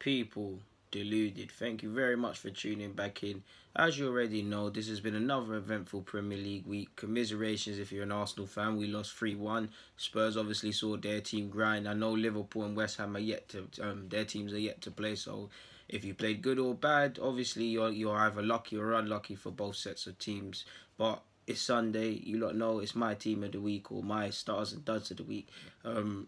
People deluded. Thank you very much for tuning back in. As you already know, this has been another eventful Premier League week. Commiserations if you're an Arsenal fan. We lost 3-1. Spurs obviously saw their team grind. I know Liverpool and West Ham are yet to their teams are yet to play. So if you played good or bad, obviously you're either lucky or unlucky for both sets of teams. But it's Sunday. You lot know it's my team of the week or my stars and duds of the week.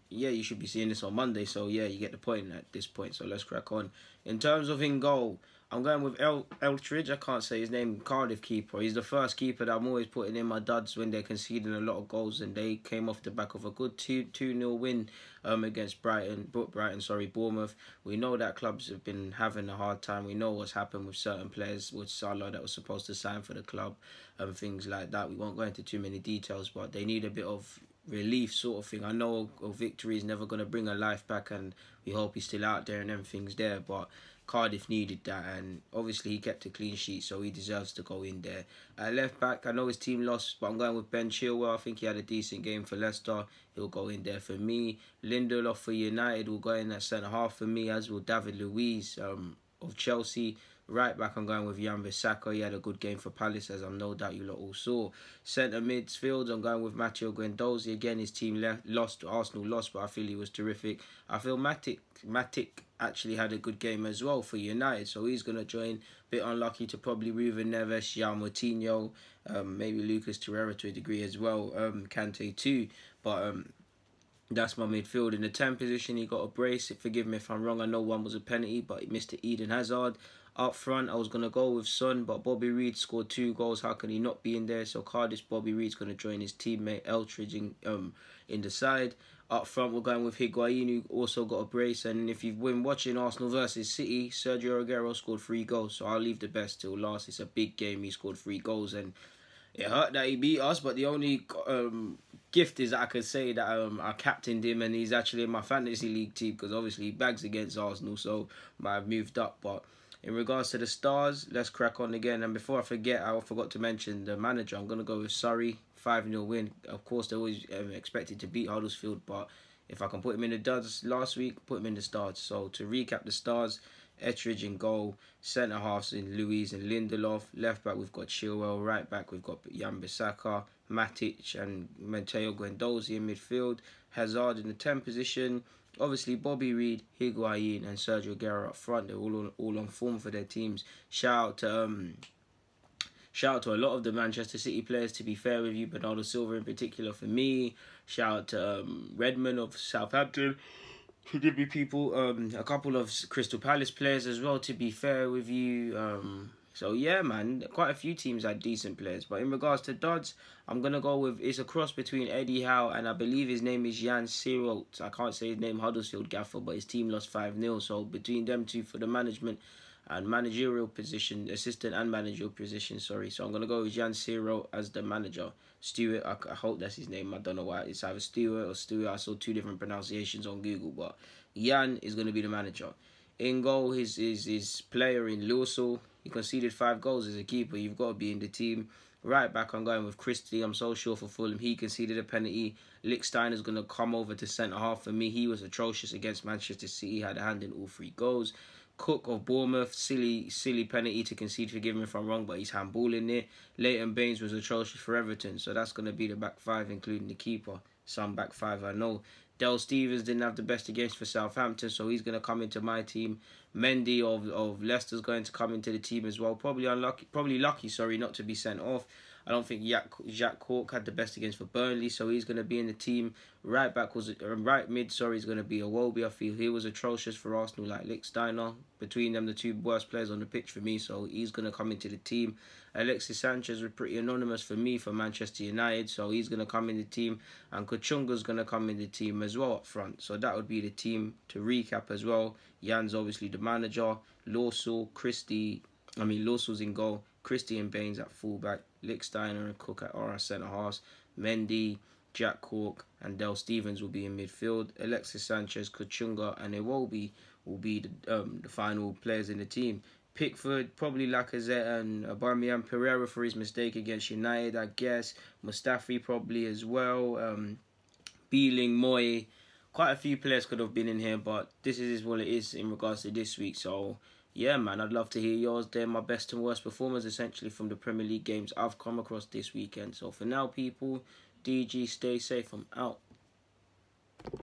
Yeah, you should be seeing this on Monday. So yeah, you get the point at this point. So let's crack on. In terms of in goal, I'm going with Eltridge. I can't say his name. Cardiff keeper. He's the first keeper that I'm always putting in my duds when they're conceding a lot of goals, and they came off the back of a good 2-0 win against Bournemouth. We know that clubs have been having a hard time. We know what's happened with certain players, with Salah that was supposed to sign for the club and things like that. We won't go into too many details, but they need a bit of relief sort of thing. I know a victory is never going to bring a life back, and we hope he's still out there and everything's there, but Cardiff needed that, and obviously he kept a clean sheet, so he deserves to go in there. At left back, I know his team lost, but I'm going with Ben Chilwell. I think he had a decent game for Leicester. He'll go in there for me. Lindelof for United will go in at centre half for me, as will David Luiz of Chelsea. Right back, I'm going with Wan-Bissaka. He had a good game for Palace, as I'm no doubt you lot all saw. Centre midfield, I'm going with Matteo Guendouzi. Again, his team lost, Arsenal lost, but I feel he was terrific. I feel Matic actually had a good game as well for United, so he's going to join. Bit unlucky to probably Ruben Neves, João Moutinho, maybe Lucas Torreira to a degree as well, Kante too, but that's my midfield. In the 10 position, he got a brace. Forgive me if I'm wrong. I know one was a penalty, but he missed to Eden Hazard. Up front, I was going to go with Son, but Bobby Reid scored 2 goals. How can he not be in there? So Cardiff's Bobby Reid's going to join his teammate Eltridge in the side. Up front, we're going with Higuain, who also got a brace. And if you've been watching Arsenal versus City, Sergio Aguero scored 3 goals. So I'll leave the best till last. It's a big game. He scored 3 goals, and it hurt that he beat us, but the only gift is that I could say that I captained him, and he's actually in my fantasy league team, because obviously he bags against Arsenal, so I've moved up. But in regards to the stars, let's crack on again. And before I forget, I forgot to mention the manager. I'm going to go with Surrey, 5-0 win. Of course, they always expected to beat Huddersfield, but if I can put him in the duds last week, put him in the stars. So to recap the stars, Etheridge in goal, centre halves in Luiz and Lindelof, left back we've got Chilwell, right back we've got Wan-Bissaka, Matic and Matteo Guendouzi in midfield, Hazard in the 10 position, obviously Bobby Reid, Higuain and Sergio Aguero up front. They're all on form for their teams. Shout out to a lot of the Manchester City players, to be fair with you, Bernardo Silva in particular for me. Shout out to Redmond of Southampton. Forgive me, people. A couple of Crystal Palace players as well, to be fair with you. So yeah, man, quite a few teams had decent players. But in regards to duds, I'm gonna go with, it's a cross between Eddie Howe and I believe his name is Jan Sirot. I can't say his name, Huddersfield gaffer, but his team lost 5-0. So between them two for the management and managerial position, assistant and managerial position, sorry. So I'm gonna go with Jan Sirot as the manager. Stewart, I hope that's his name. I don't know why. It's either Stewart or Stewart. I saw 2 different pronunciations on Google, but Jan is going to be the manager. In goal, his player in Lewsall. He conceded 5 goals as a keeper. You've got to be in the team. Right back, I'm going with Christie. I'm so sure for Fulham. He conceded a penalty. Lichtsteiner is going to come over to centre half for me. He was atrocious against Manchester City. Had a hand in all 3 goals. Cook of Bournemouth, silly penalty to concede, forgive me if I'm wrong, but he's handballing it. Leighton Baines was atrocious for Everton, so that's going to be the back 5, including the keeper. Some back 5 I know. Del Stevens didn't have the best games for Southampton, so he's going to come into my team. Mendy of Leicester's going to come into the team as well. Probably lucky, not to be sent off. I don't think Jack Cork had the best against for Burnley, so he's going to be in the team. Right mid, is going to be Iwobi. I feel he was atrocious for Arsenal, like Lichtsteiner. Between them, the 2 worst players on the pitch for me, so he's going to come into the team. Alexis Sanchez was pretty anonymous for me for Manchester United, so he's going to come in the team. And Kuchunga's going to come in the team as well up front. So that would be the team to recap as well. Jan's obviously the manager. Lawsall's in goal. Christie and Baines at fullback, Lichtsteiner and Cook at our centre halves, Mendy, Jack Cork and Del Stevens will be in midfield. Alexis Sanchez, Kuchunga and Iwobi will be the final players in the team. Pickford, probably Lacazette and Aubameyang, Pereira for his mistake against United, I guess. Mustafi probably as well. Beeling, Moy quite a few players could have been in here, but this is what it is in regards to this week. So yeah, man, I'd love to hear yours. They're my best and worst performers essentially from the Premier League games I've come across this weekend. So for now, people, DG, stay safe. I'm out.